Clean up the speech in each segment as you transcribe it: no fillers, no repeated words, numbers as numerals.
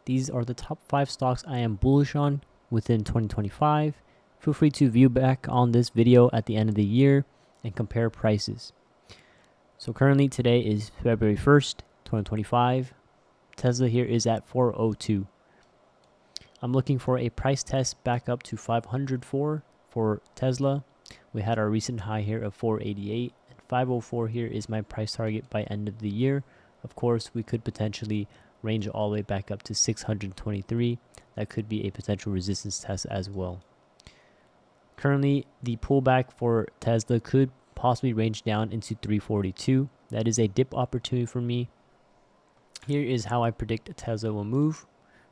these are the top 5 stocks I am bullish on within 2025. Feel free to view back on this video at the end of the year and compare prices. So currently today is February 1st, 2025. Tesla here is at 402. I'm looking for a price test back up to 504 for Tesla. We had our recent high here of 488, and 504 here is my price target by end of the year. Of course, we could potentially range all the way back up to 623. That could be a potential resistance test as well. Currently, the pullback for Tesla could possibly range down into 342. That is a dip opportunity for me. Here is how I predict Tesla will move.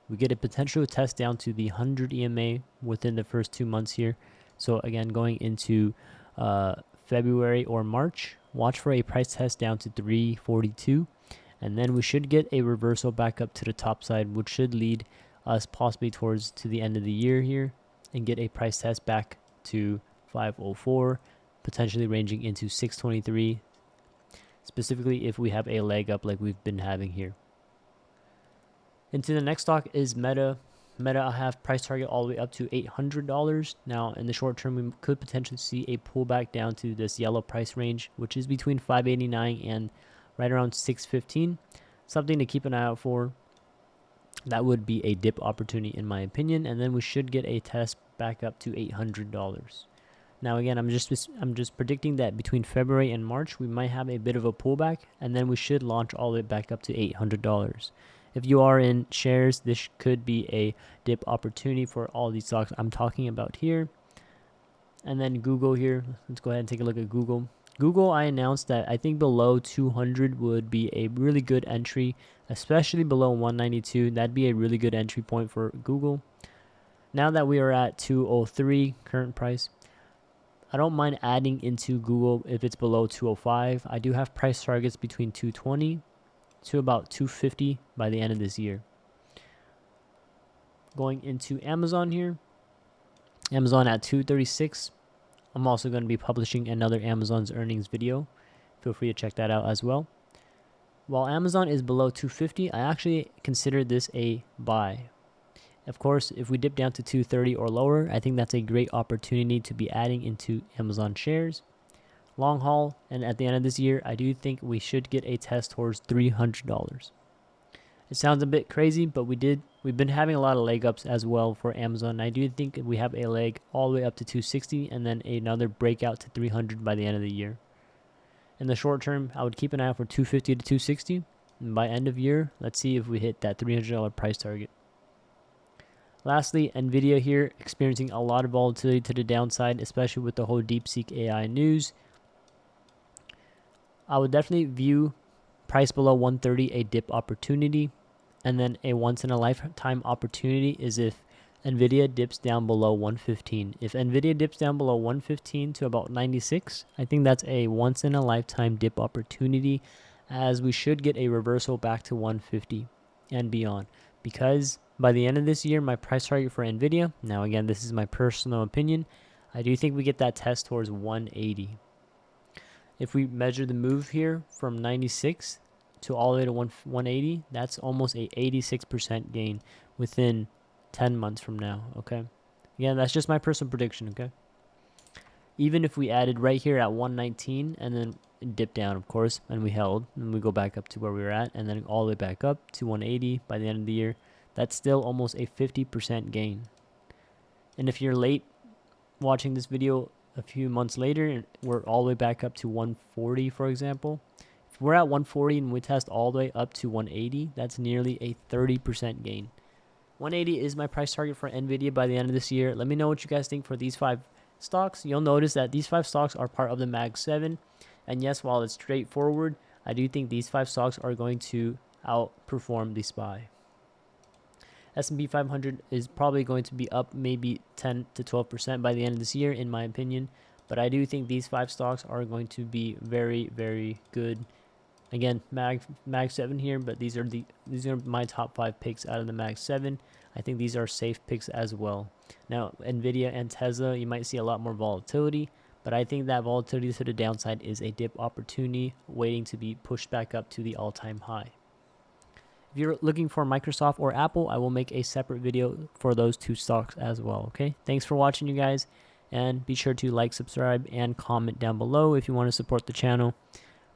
We get a potential test down to the 100 EMA within the first 2 months here. So again, going into February or March, watch for a price test down to 342. And then we should get a reversal back up to the top side, which should lead us possibly towards to the end of the year here and get a price test back to 504, potentially ranging into 623, specifically if we have a leg up like we've been having here. Into the next stock is Meta. Meta, I have price target all the way up to $800. Now, in the short term, we could potentially see a pullback down to this yellow price range, which is between 589 and right around 615. Something to keep an eye out for. That would be a dip opportunity in my opinion, and then we should get a test back up to $800. Now again, I'm just predicting that between February and March we might have a bit of a pullback, and then we should launch all the way back up to $800. If you are in shares, this could be a dip opportunity for all these stocks I'm talking about here. And then Google here, let's go ahead and take a look at Google. Google, I announced that I think below 200 would be a really good entry, especially below 192. That'd be a really good entry point for Google. Now that we are at 203 current price, I don't mind adding into Google if it's below 205. I do have price targets between 220 to about 250 by the end of this year. Going into Amazon here, Amazon at 236. I'm also going to be publishing another Amazon's earnings video. Feel free to check that out as well. While Amazon is below 250, I actually consider this a buy. Of course, if we dip down to 230 or lower, I think that's a great opportunity to be adding into Amazon shares. Long haul, and at the end of this year, I do think we should get a test towards $300. It sounds a bit crazy, but we've been having a lot of leg ups as well for Amazon. I do think we have a leg all the way up to 260 and then another breakout to 300 by the end of the year. In the short term, I would keep an eye out for 250 to 260. And by end of year, let's see if we hit that $300 price target. Lastly, NVIDIA here experiencing a lot of volatility to the downside, especially with the whole DeepSeek AI news. I would definitely view price below 130 a dip opportunity. And then a once-in-a-lifetime opportunity is if NVIDIA dips down below 115. If NVIDIA dips down below 115 to about 96, I think that's a once-in-a-lifetime dip opportunity, as we should get a reversal back to 150 and beyond. Because by the end of this year, my price target for NVIDIA, now again, this is my personal opinion, I do think we get that test towards 180. If we measure the move here from 96 to all the way to 180, that's almost a 86% gain within 10 months from now, okay? Again, that's just my personal prediction, okay? Even if we added right here at 119 and then dip down, of course, and we held, and we go back up to where we were at, and then all the way back up to 180 by the end of the year, that's still almost a 50% gain. And if you're late watching this video a few months later, and we're all the way back up to 140, for example, we're at 140 and we test all the way up to 180, that's nearly a 30% gain. 180 is my price target for NVIDIA by the end of this year. Let me know what you guys think for these 5 stocks. You'll notice that these 5 stocks are part of the Mag 7. And yes, while it's straightforward, I do think these 5 stocks are going to outperform the SPY. S&P 500 is probably going to be up maybe 10 to 12% by the end of this year, in my opinion. But I do think these 5 stocks are going to be very, very good. Again, Mag 7 here, but these are my top 5 picks out of the Mag 7. I think these are safe picks as well. Now, NVIDIA and Tesla, you might see a lot more volatility, but I think that volatility to the downside is a dip opportunity waiting to be pushed back up to the all-time high. If you're looking for Microsoft or Apple, I will make a separate video for those two stocks as well. Okay, thanks for watching, you guys, and be sure to like, subscribe, and comment down below if you want to support the channel.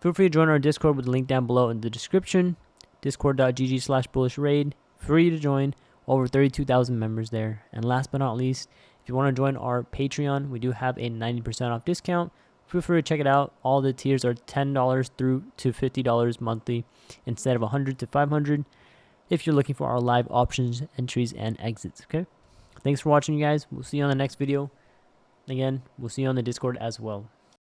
Feel free to join our Discord with the link down below in the description. Discord.gg/bullishraid. Free to join. Over 32,000 members there. And last but not least, if you want to join our Patreon, we do have a 90% off discount. Feel free to check it out. All the tiers are $10 through to $50 monthly instead of $100 to $500 if you're looking for our live options, entries, and exits. Okay? Thanks for watching, you guys. We'll see you on the next video. Again, we'll see you on the Discord as well.